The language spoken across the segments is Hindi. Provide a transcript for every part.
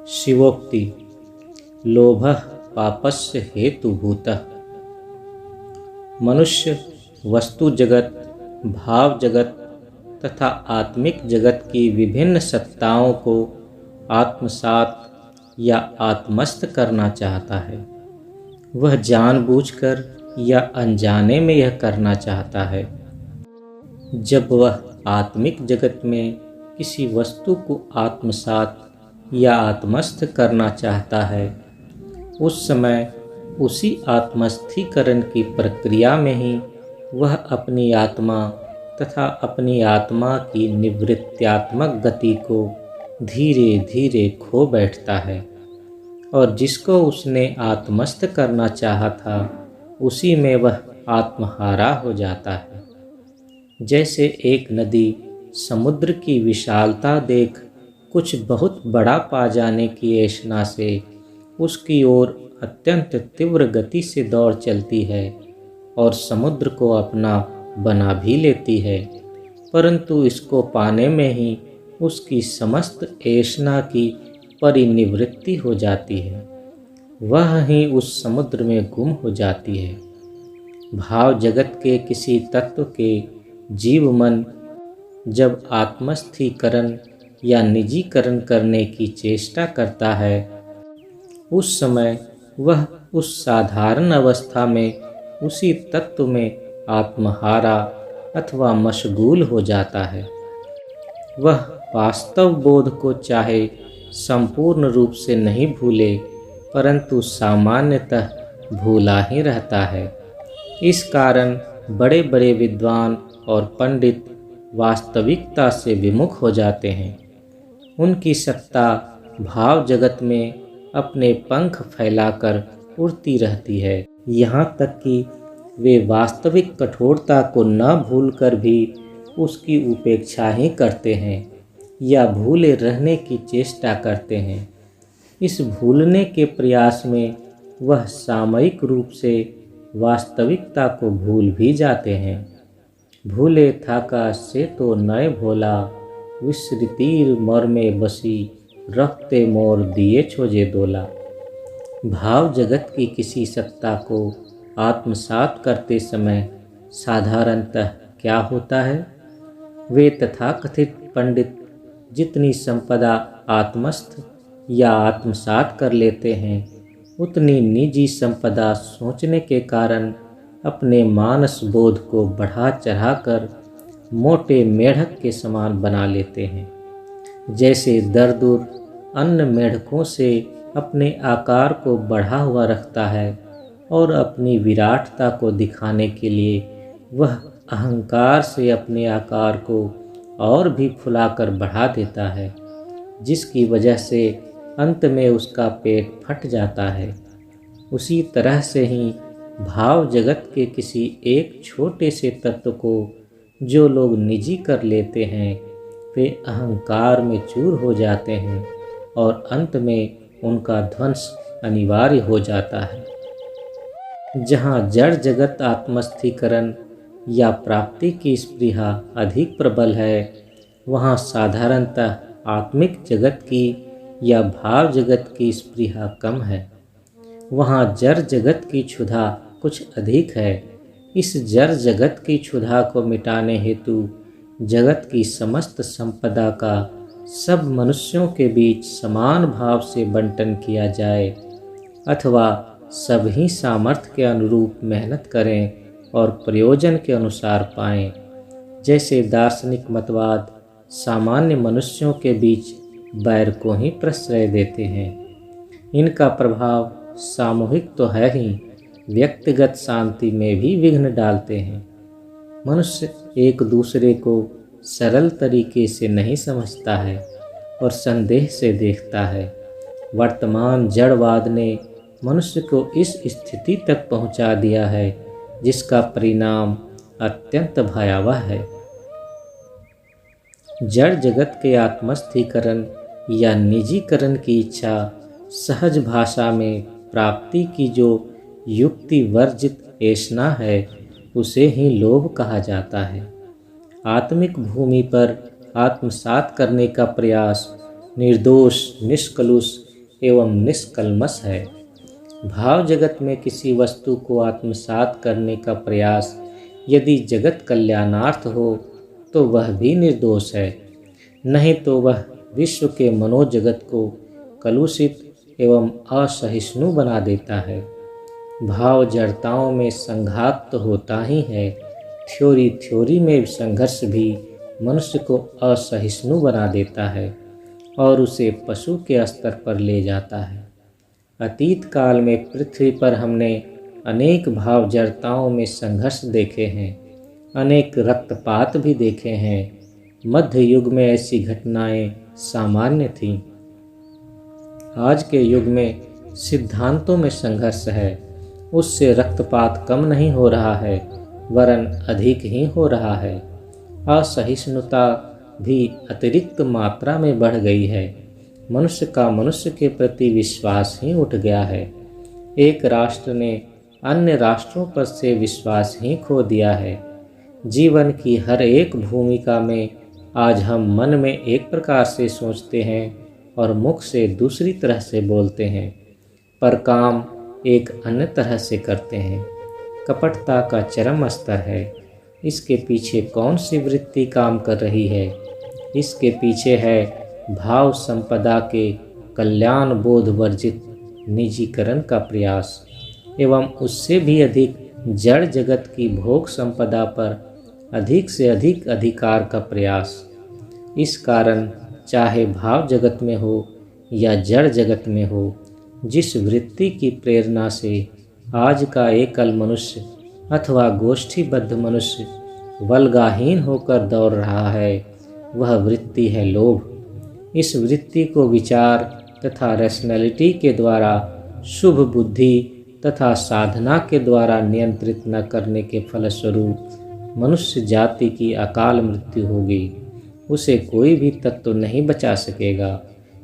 शिवोक्ति। लोभः पापस्य हेतुभूतः। मनुष्य वस्तु जगत, भाव जगत तथा आत्मिक जगत की विभिन्न सत्ताओं को आत्मसात या आत्मस्थ करना चाहता है। वह जानबूझकर या अनजाने में यह करना चाहता है। जब वह आत्मिक जगत में किसी वस्तु को आत्मसात या आत्मस्थ करना चाहता है, उस समय उसी आत्मस्थीकरण की प्रक्रिया में ही वह अपनी आत्मा तथा अपनी आत्मा की निवृत्त्यात्मक गति को धीरे धीरे खो बैठता है और जिसको उसने आत्मस्थ करना चाहा था उसी में वह आत्महारा हो जाता है। जैसे एक नदी समुद्र की विशालता देख कुछ बहुत बड़ा पा जाने की ऐशना से उसकी ओर अत्यंत तीव्र गति से दौड़ चलती है और समुद्र को अपना बना भी लेती है, परंतु इसको पाने में ही उसकी समस्त ऐशना की परिनिवृत्ति हो जाती है। वह ही उस समुद्र में गुम हो जाती है। भाव जगत के किसी तत्व के जीव मन जब आत्मस्थीकरण या निजीकरण करने की चेष्टा करता है, उस समय वह उस साधारण अवस्था में उसी तत्व में आत्महारा अथवा मशगूल हो जाता है। वह वास्तव बोध को चाहे संपूर्ण रूप से नहीं भूले, परंतु सामान्यतः भूला ही रहता है। इस कारण बड़े बड़े विद्वान और पंडित वास्तविकता से विमुख हो जाते हैं। उनकी सत्ता भाव जगत में अपने पंख फैलाकर उड़ती रहती है, यहाँ तक कि वे वास्तविक कठोरता को न भूलकर भी उसकी उपेक्षा ही करते हैं या भूले रहने की चेष्टा करते हैं। इस भूलने के प्रयास में वह सामयिक रूप से वास्तविकता को भूल भी जाते हैं। भूले थाका से तो नय भोला, विस्मृतिर मर में बसी, रखते मोर दिए छोजे दोला। भाव जगत की किसी सत्ता को आत्मसात करते समय साधारणतः क्या होता है? वे तथाकथित पंडित जितनी संपदा आत्मस्थ या आत्मसात कर लेते हैं, उतनी निजी संपदा सोचने के कारण अपने मानस बोध को बढ़ा चढ़ाकर मोटे मेढक के समान बना लेते हैं। जैसे दरदुर अन्य मेढकों से अपने आकार को बढ़ा हुआ रखता है और अपनी विराटता को दिखाने के लिए वह अहंकार से अपने आकार को और भी फुलाकर बढ़ा देता है, जिसकी वजह से अंत में उसका पेट फट जाता है। उसी तरह से ही भाव जगत के किसी एक छोटे से तत्व को जो लोग निजी कर लेते हैं, वे अहंकार में चूर हो जाते हैं और अंत में उनका ध्वंस अनिवार्य हो जाता है। जहाँ जड़ जगत आत्मस्थीकरण या प्राप्ति की स्पृहा अधिक प्रबल है, वहाँ साधारणतः आत्मिक जगत की या भाव जगत की स्पृहा कम है। वहाँ जड़ जगत की क्षुधा कुछ अधिक है। इस जड़ जगत की क्षुधा को मिटाने हेतु जगत की समस्त संपदा का सब मनुष्यों के बीच समान भाव से बंटन किया जाए, अथवा सभी सामर्थ्य के अनुरूप मेहनत करें और प्रयोजन के अनुसार पाएं। जैसे दार्शनिक मतवाद सामान्य मनुष्यों के बीच बैर को ही प्रश्रय देते हैं। इनका प्रभाव सामूहिक तो है ही, व्यक्तिगत शांति में भी विघ्न डालते हैं। मनुष्य एक दूसरे को सरल तरीके से नहीं समझता है और संदेह से देखता है। वर्तमान जड़वाद ने मनुष्य को इस स्थिति तक पहुंचा दिया है जिसका परिणाम अत्यंत भयावह है। जड़ जगत के आत्मस्थीकरण या निजीकरण की इच्छा सहज भाषा में प्राप्ति की जो युक्ति वर्जित ऐशना है, उसे ही लोभ कहा जाता है। आत्मिक भूमि पर आत्मसात करने का प्रयास निर्दोष, निष्कलुष एवं निष्कल्मष है। भाव जगत में किसी वस्तु को आत्मसात करने का प्रयास यदि जगत कल्याणार्थ हो तो वह भी निर्दोष है, नहीं तो वह विश्व के मनोजगत को कलुषित एवं असहिष्णु बना देता है। भाव जड़ताओं में संघात तो होता ही है, थ्योरी में संघर्ष भी मनुष्य को असहिष्णु बना देता है और उसे पशु के स्तर पर ले जाता है। अतीत काल में पृथ्वी पर हमने अनेक भाव जड़ताओं में संघर्ष देखे हैं, अनेक रक्तपात भी देखे हैं। मध्य युग में ऐसी घटनाएं सामान्य थीं। आज के युग में सिद्धांतों में संघर्ष है, उससे रक्तपात कम नहीं हो रहा है वरन अधिक ही हो रहा है। असहिष्णुता भी अतिरिक्त मात्रा में बढ़ गई है। मनुष्य का मनुष्य के प्रति विश्वास ही उठ गया है। एक राष्ट्र ने अन्य राष्ट्रों पर से विश्वास ही खो दिया है। जीवन की हर एक भूमिका में आज हम मन में एक प्रकार से सोचते हैं और मुख से दूसरी तरह से बोलते हैं, पर काम एक अन्य तरह से करते हैं। कपटता का चरम स्तर है। इसके पीछे कौन सी वृत्ति काम कर रही है? इसके पीछे है भाव संपदा के कल्याण बोध वर्जित निजीकरण का प्रयास एवं उससे भी अधिक जड़ जगत की भोग संपदा पर अधिक से अधिक अधिकार का प्रयास। इस कारण चाहे भाव जगत में हो या जड़ जगत में हो, जिस वृत्ति की प्रेरणा से आज का एकल मनुष्य अथवा गोष्ठीबद्ध मनुष्य वल्गाहीन होकर दौड़ रहा है, वह वृत्ति है लोभ। इस वृत्ति को विचार तथा रैशनैलिटी के द्वारा, शुभ बुद्धि तथा साधना के द्वारा नियंत्रित न करने के फलस्वरूप मनुष्य जाति की अकाल मृत्यु होगी। उसे कोई भी तत्व नहीं बचा सकेगा।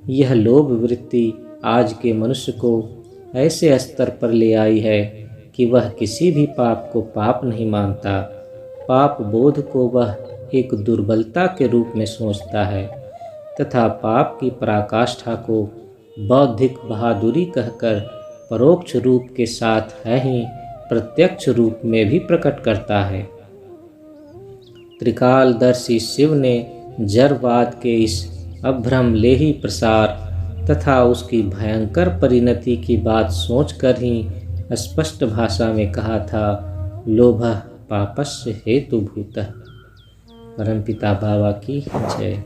यह लोभ वृत्ति आज के मनुष्य को ऐसे स्तर पर ले आई है कि वह किसी भी पाप को पाप नहीं मानता। पाप बोध को वह एक दुर्बलता के रूप में सोचता है तथा पाप की पराकाष्ठा को बौद्धिक बहादुरी कहकर परोक्ष रूप के साथ है ही प्रत्यक्ष रूप में भी प्रकट करता है। त्रिकालदर्शी शिव ने जड़वाद के इस अभ्रमलेही प्रसार तथा उसकी भयंकर परिणति की बात सोचकर ही स्पष्ट भाषा में कहा था, लोभः पापस्य हेतुभूतः। परमपिता बाबा की जय।